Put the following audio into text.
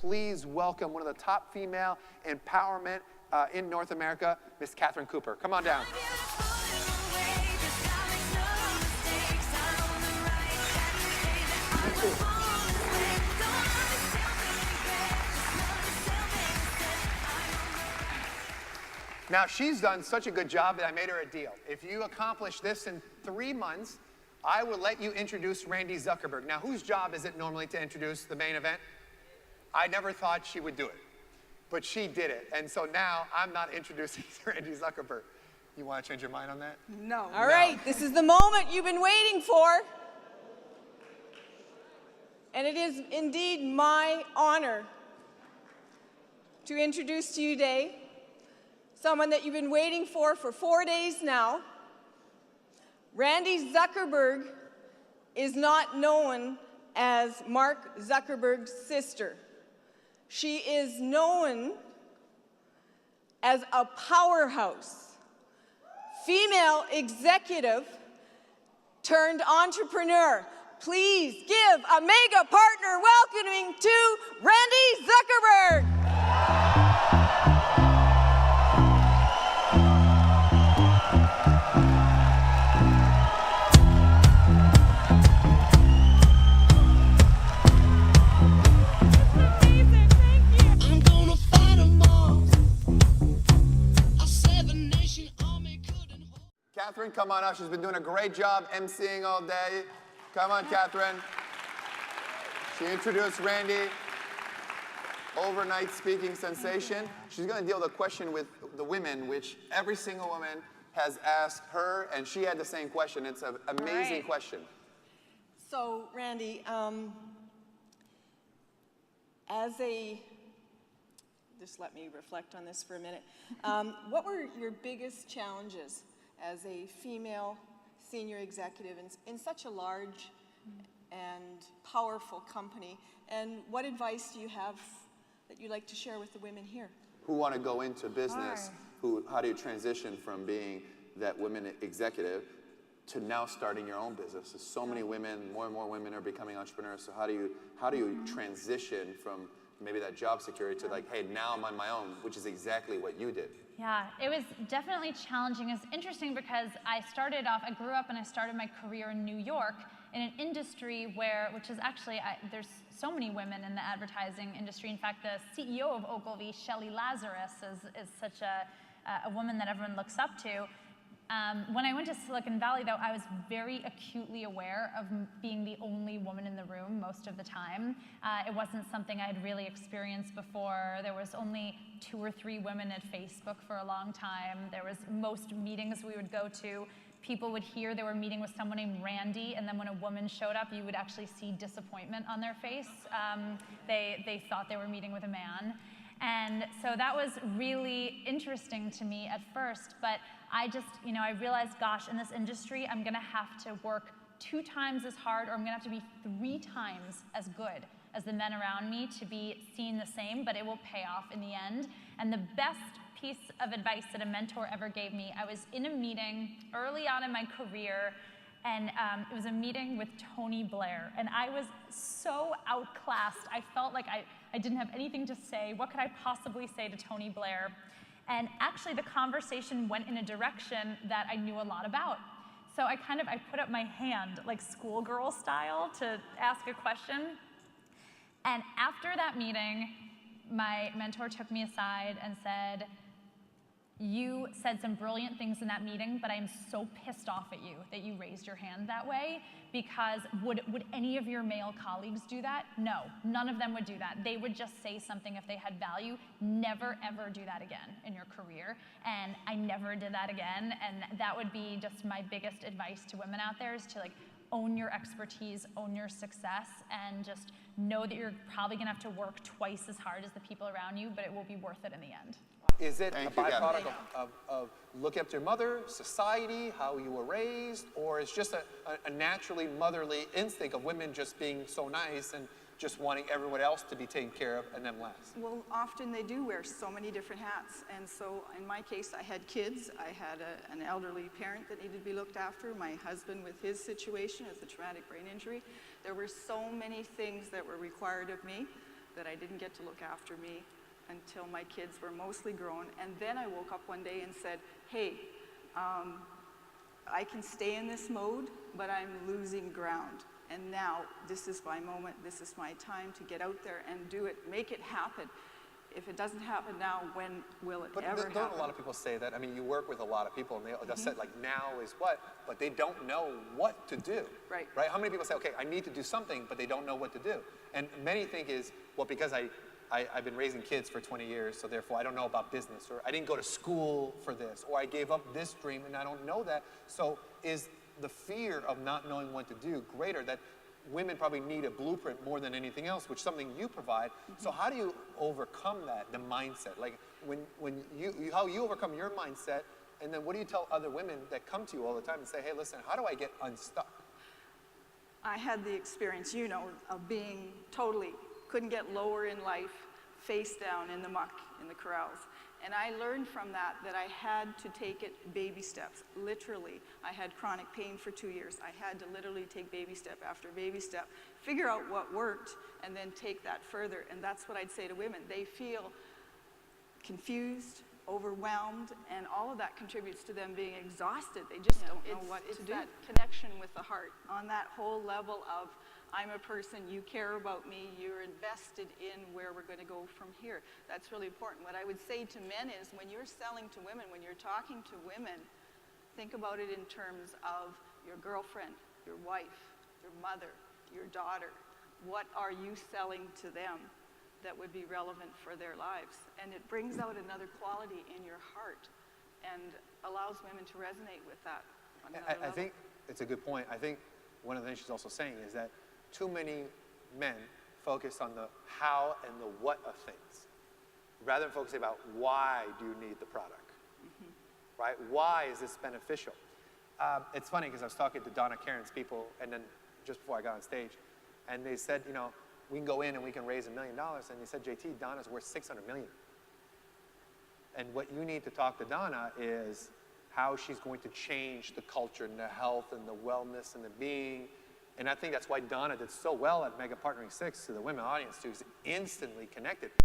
please welcome one of the top female empowerment in North America, Miss Kathryn Cooper. Come on down. Now, she's done such a good job that I made her a deal. If you accomplish this in 3 months, I will let you introduce Randi Zuckerberg. Now, whose job is it normally to introduce the main event? I never thought she would do it, but she did it. And so now I'm not introducing Randi Zuckerberg. You want to change your mind on that? No. All right, this is the moment you've been waiting for. And it is indeed my honor to introduce to you today someone that you've been waiting for 4 days now. Randi Zuckerberg is not known as Mark Zuckerberg's sister. She is known as a powerhouse, female executive turned entrepreneur. Please give a mega partner welcoming to Randi Zuckerberg. Kathryn, come on up. She's been doing a great job emceeing all day. Come on, Kathryn. She introduced Randi, overnight speaking sensation. She's going to deal with a question with the women, which every single woman has asked her, and she had the same question. It's an amazing question. So, Randi, just let me reflect on this for a minute. What were your biggest challenges as a female senior executive in such a large and powerful company? And what advice do you have that you'd like to share with the women here? Who want to go into business, how do you transition from being that women executive to now starting your own business? There's so many women, more and more women are becoming entrepreneurs. So how do you transition from maybe that job security to like, hey, now I'm on my own, which is exactly what you did? Yeah, it was definitely challenging. It's interesting because I grew up and I started my career in New York in an industry which is actually, there's so many women in the advertising industry. In fact, the CEO of Ogilvy, Shelley Lazarus, is such a woman that everyone looks up to. When I went to Silicon Valley, though, I was very acutely aware of being the only woman in the room most of the time. It wasn't something I had really experienced before. There was only 2 or 3 women at Facebook for a long time. There was most meetings we would go to, people would hear they were meeting with someone named Randi, and then when a woman showed up, you would actually see disappointment on their face. They thought they were meeting with a man. And so that was really interesting to me at first, but I just, I realized, gosh, in this industry, I'm gonna have to work 2 times as hard, or I'm gonna have to be 3 times as good as the men around me to be seen the same, but it will pay off in the end. And the best piece of advice that a mentor ever gave me, I was in a meeting early on in my career, and it was a meeting with Tony Blair, and I was so outclassed. I felt like I didn't have anything to say. What could I possibly say to Tony Blair? And actually, the conversation went in a direction that I knew a lot about. So I put up my hand, like schoolgirl style, to ask a question. And after that meeting, my mentor took me aside and said, "You said some brilliant things in that meeting, but I'm so pissed off at you that you raised your hand that way, because would any of your male colleagues do that? No, none of them would do that. They would just say something if they had value. Never, ever do that again in your career." And I never did that again, and that would be just my biggest advice to women out there, is to own your expertise, own your success, and just know that you're probably gonna have to work twice as hard as the people around you, but it will be worth it in the end. Is it a byproduct of look up to your mother, society, how you were raised, or it's just a naturally motherly instinct of women just being so nice and just wanting everyone else to be taken care of and them last? Well, often they do wear so many different hats. And so in my case, I had kids. I had an elderly parent that needed to be looked after. My husband with his situation as a traumatic brain injury. There were so many things that were required of me. that I didn't get to look after me until my kids were mostly grown. And then I woke up one day and said, hey, I can stay in this mode, but I'm losing ground. And now this is my moment, this is my time to get out there and do it, make it happen. If it doesn't happen now, when will it ever happen? Don't a lot of people say that? I mean, you work with a lot of people, and they'll say, like, now is what? But they don't know what to do. Right. Right? How many people say, okay, I need to do something, but they don't know what to do? And many think is, well, because I've been raising kids for 20 years, so therefore I don't know about business, or I didn't go to school for this, or I gave up this dream and I don't know that. So is the fear of not knowing what to do greater, that women probably need a blueprint more than anything else, which is something you provide. So how do you overcome that, the mindset? Like when how you overcome your mindset, and then what do you tell other women that come to you all the time and say, hey, listen, how do I get unstuck? I had the experience, you know, of being totally, couldn't get lower in life, face down in the muck, in the corrals. And I learned from that I had to take it baby steps, literally. I had chronic pain for 2 years. I had to literally take baby step after baby step, figure out what worked, and then take that further. And that's what I'd say to women. They feel confused, overwhelmed, and all of that contributes to them being exhausted. They just don't know what to do. It's that connection with the heart on that whole level of, I'm a person, you care about me, you're invested in where we're going to go from here. That's really important. What I would say to men is, when you're selling to women, when you're talking to women, think about it in terms of your girlfriend, your wife, your mother, your daughter. What are you selling to them that would be relevant for their lives? And it brings out another quality in your heart and allows women to resonate with that on another level. I think it's a good point. I think one of the things she's also saying is that too many men focus on the how and the what of things, rather than focusing about why do you need the product, right? Why is this beneficial? It's funny because I was talking to Donna Karen's people, and then just before I got on stage, and they said, you know, we can go in and we can raise $1 million, and they said, JT, Donna's worth $600 million. And what you need to talk to Donna is how she's going to change the culture and the health and the wellness and the being. And I think that's why Donna did so well at Mega Partnering 6 to the women audience, too, is instantly connected.